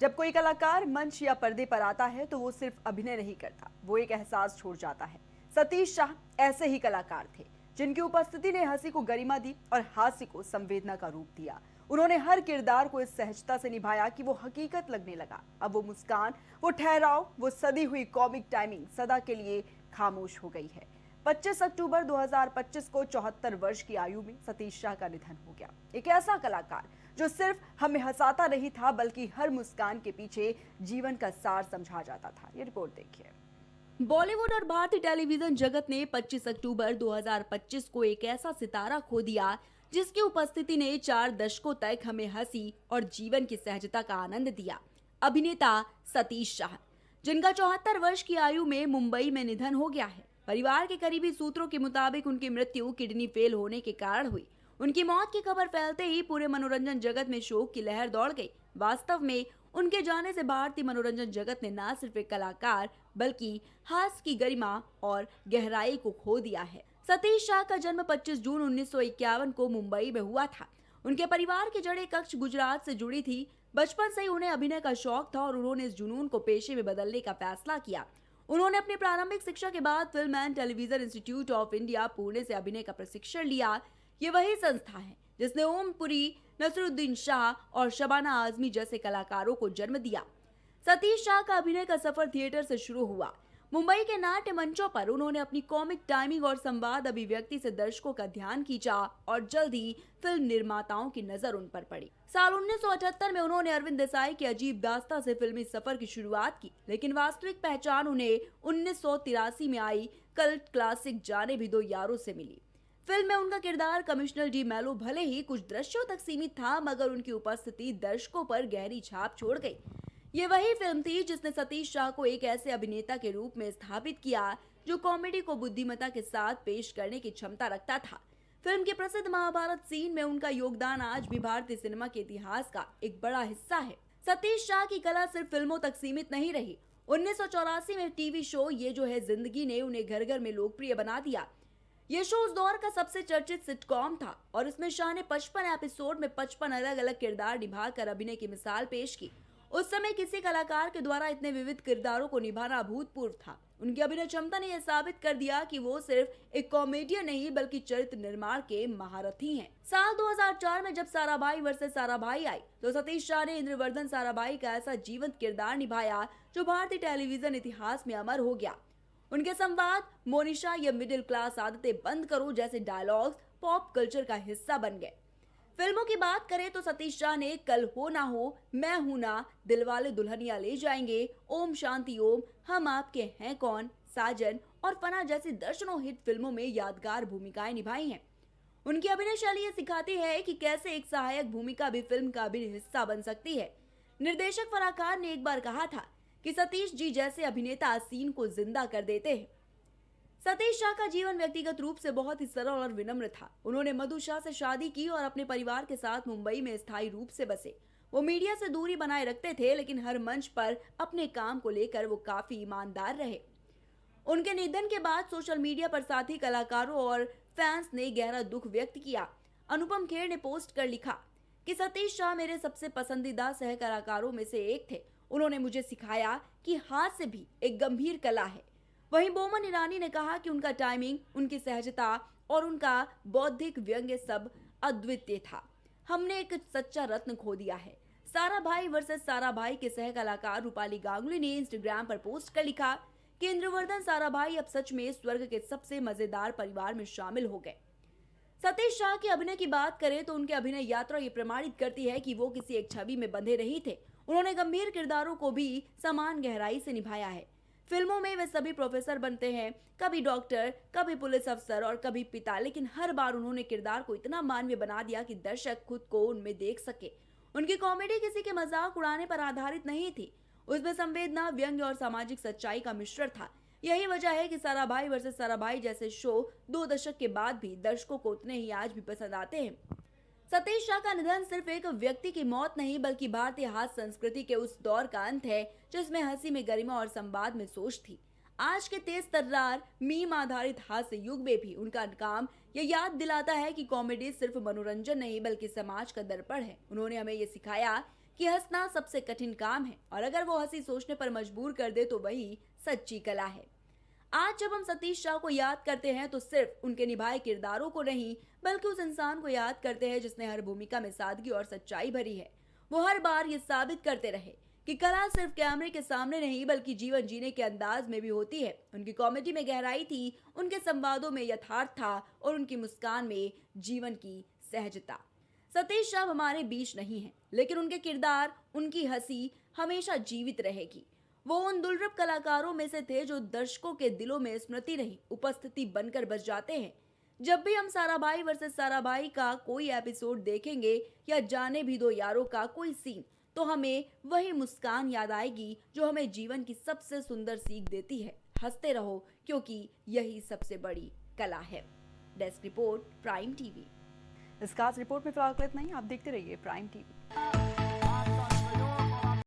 जब कोई कलाकार मंच या पर्दे पर आता है तो वो सिर्फ अभिनय नहीं करता, वो एक एहसास छोड़ जाता है। सतीश शाह ऐसे ही कलाकार थे जिनकी उपस्थिति ने हंसी को गरिमा दी और हास्य को संवेदना का रूप दिया। उन्होंने हर किरदार को इस सहजता से निभाया कि वो हकीकत लगने लगा। अब वो मुस्कान, वो ठहराव, वो सदी हुई कॉमिक टाइमिंग सदा के लिए खामोश हो गई है। 25 अक्टूबर 2025 को 74 वर्ष की आयु में सतीश शाह का निधन हो गया। एक ऐसा कलाकार जो सिर्फ हमें हंसाता नहीं था बल्कि हर मुस्कान के पीछे जीवन का सार समझा जाता था। ये रिपोर्ट देखिए। बॉलीवुड और भारतीय टेलीविजन जगत ने 25 अक्टूबर 2025 को एक ऐसा सितारा खो दिया जिसकी उपस्थिति ने 4 दशकों तक हमें हंसी और जीवन की सहजता का आनंद दिया। अभिनेता सतीश शाह, जिनका 74 वर्ष की आयु में मुंबई में निधन हो गया है। परिवार के करीबी सूत्रों के मुताबिक उनकी मृत्यु किडनी फेल होने के कारण हुई। उनकी मौत की खबर फैलते ही पूरे मनोरंजन जगत में शोक की लहर दौड़ गई। वास्तव में उनके जाने से भारतीय मनोरंजन जगत ने न सिर्फ एक कलाकार बल्कि हास्य की गरिमा और गहराई को खो दिया है। सतीश शाह का जन्म 25 जून 1951 को मुंबई में हुआ था। उनके परिवार की जड़ें कच्छ गुजरात से जुड़ी थी। बचपन से ही उन्हें अभिनय का शौक था और उन्होंने इस जुनून को पेशे में बदलने का फैसला किया। उन्होंने अपनी प्रारंभिक शिक्षा के बाद film and television institute of India Pune से अभिनय का प्रशिक्षण लिया। ये वही संस्था है जिसने ओम पुरी, नसरुद्दीन शाह और शबाना आजमी जैसे कलाकारों को जन्म दिया। सतीश शाह का अभिनय का सफर थिएटर से शुरू हुआ। मुंबई के नाट्य मंचों पर उन्होंने अपनी कॉमिक टाइमिंग और संवाद अभिव्यक्ति से दर्शकों का ध्यान खींचा और जल्द ही फिल्म निर्माताओं की नजर उन पर पड़ी। साल 1978 में उन्होंने अरविंद देसाई की अजीब दास्तां से फिल्मी सफर की शुरुआत की, लेकिन वास्तविक पहचान उन्हें 1983 में आई कल्ट क्लासिक जाने भी दो यारों से मिली। फिल्म में उनका किरदार कमिश्नर डी मेलो भले ही कुछ दृश्यों तक सीमित था, मगर उनकी उपस्थिति दर्शकों पर गहरी छाप छोड़ गई। ये वही फिल्म थी जिसने सतीश शाह को एक ऐसे अभिनेता के रूप में स्थापित किया जो कॉमेडी को बुद्धिमत्ता के साथ पेश करने की क्षमता रखता था। फिल्म के प्रसिद्ध महाभारत सीन में उनका योगदान आज भी भारतीय सिनेमा के इतिहास का एक बड़ा हिस्सा है। सतीश शाह की कला सिर्फ फिल्मों तक सीमित नहीं रही। 1984 में टीवी शो ये जो है जिंदगी ने उन्हें घर घर में लोकप्रिय बना दिया। ये शो उस दौर का सबसे चर्चित सिटकॉम था और इसमें शाह ने 55 एपिसोड में 55 अलग अलग किरदार निभाकर अभिनय की मिसाल पेश की। उस समय किसी कलाकार के द्वारा इतने विविध किरदारों को निभाना अभूतपूर्व था। उनकी अभिनय क्षमता ने यह साबित कर दिया कि वो सिर्फ एक कॉमेडियन नहीं बल्कि चरित्र निर्माण के महारथी हैं। साल 2004 में जब साराभाई वर्सेस साराभाई आई तो सतीश शाह ने इंद्रवर्धन साराभाई का ऐसा जीवंत किरदार निभाया जो भारतीय टेलीविजन इतिहास में अमर हो गया। उनके संवाद, मोनिशा या मिडिल क्लास आदतें बंद करो जैसे डायलॉग्स पॉप कल्चर का हिस्सा बन गए। फिल्मों की बात करें तो सतीश शाह ने कल हो ना हो, मैं हूं ना, दिलवाले दुल्हनिया ले जाएंगे, ओम शांति ओम, हम आपके हैं कौन, साजन और फना जैसी दर्जनों हिट फिल्मों में यादगार भूमिकाएं निभाई हैं। उनकी अभिनय शैली ये सिखाती है कि कैसे एक सहायक भूमिका भी फिल्म का भी हिस्सा बन सकती है। निर्देशक फराह खान ने एक बार कहा था कि सतीश जी जैसे अभिनेता सीन को जिंदा कर देते हैं। सतीश शाह का जीवन व्यक्तिगत रूप से बहुत ही सरल और विनम्र था। उन्होंने मधु शाह से शादी की और अपने परिवार के साथ मुंबई में स्थायी रूप से बसे। वो मीडिया से दूरी बनाए रखते थे, लेकिन हर मंच पर अपने काम को लेकर वो काफी ईमानदार रहे। उनके निधन के बाद सोशल मीडिया पर साथी कलाकारों और फैंस ने गहरा दुख व्यक्त किया। अनुपम खेर ने पोस्ट कर लिखा कि सतीश शाह मेरे सबसे पसंदीदा सह कलाकारों में से एक थे। उन्होंने मुझे सिखाया कि हास्य भी एक गंभीर कला है। वहीं बोमन ईरानी ने कहा कि उनका टाइमिंग, उनकी सहजता और उनका बौद्धिक व्यंग्य सब अद्वितीय था। हमने एक सच्चा रत्न खो दिया है। साराभाई वर्सेस साराभाई के सह कलाकार रूपाली गांगुली ने इंस्टाग्राम पर पोस्ट कर लिखा कि इंद्रवर्धन साराभाई अब सच में स्वर्ग के सबसे मजेदार परिवार में शामिल हो गए। सतीश शाह के अभिनय की बात करें तो उनके अभिनय यात्रा ये प्रमाणित करती है कि वो किसी एक छवि में बंधे नहीं थे। उन्होंने गंभीर किरदारों को भी समान गहराई से निभाया है। फिल्मों में वे सभी प्रोफेसर बनते हैं, कभी डॉक्टर, कभी पुलिस अफसर और कभी पिता, लेकिन हर बार उन्होंने किरदार को इतना मानवीय बना दिया कि दर्शक खुद को उनमें देख सके। उनकी कॉमेडी किसी के मजाक उड़ाने पर आधारित नहीं थी, उसमें संवेदना, व्यंग्य और सामाजिक सच्चाई का मिश्रण था। यही वजह है कि साराभाई वर्सेस साराभाई जैसे शो 2 दशक के बाद भी दर्शकों को उतने ही आज भी पसंद आते हैं। सतीश शाह का निधन सिर्फ एक व्यक्ति की मौत नहीं बल्कि भारतीय हास्य संस्कृति के उस दौर का अंत है जिसमें हंसी में गरिमा और संवाद में सोच थी। आज के तेज तर्रार मीम आधारित हास्य युग में भी उनका काम ये याद दिलाता है कि कॉमेडी सिर्फ मनोरंजन नहीं बल्कि समाज का दर्पण है। उन्होंने हमें ये सिखाया कि हंसना सबसे कठिन काम है और अगर वो हंसी सोचने पर मजबूर कर दे तो वही सच्ची कला है। आज जब हम सतीश शाह को याद करते हैं तो सिर्फ उनके निभाए किरदारों को नहीं बल्कि उस इंसान को याद करते हैं जिसने हर भूमिका में सादगी और सच्चाई भरी है। वो हर बार ये साबित करते रहे कि कला सिर्फ कैमरे के सामने नहीं बल्कि जीवन जीने के अंदाज में भी होती है। उनकी कॉमेडी में गहराई थी, उनके संवादों में यथार्थ था और उनकी मुस्कान में जीवन की सहजता। सतीश शाह हमारे बीच नहीं है लेकिन उनके किरदार, उनकी हंसी हमेशा जीवित रहेगी। वो उन दुर्लभ कलाकारों में से थे जो दर्शकों के दिलों में स्मृति नहीं उपस्थिति बनकर बस जाते हैं। जब भी हम साराभाई वर्सेस साराभाई का कोई एपिसोड देखेंगे या जाने भी दो यारों का कोई सीन तो हमें वही मुस्कान याद आएगी जो हमें जीवन की सबसे सुंदर सीख देती है। हंसते रहो क्योंकि यही सबसे बड़ी कला है। Desk report, prime TV. इस खास रिपोर्ट में फिलहाल इतना ही। आप देखते रहिए प्राइम टीवी।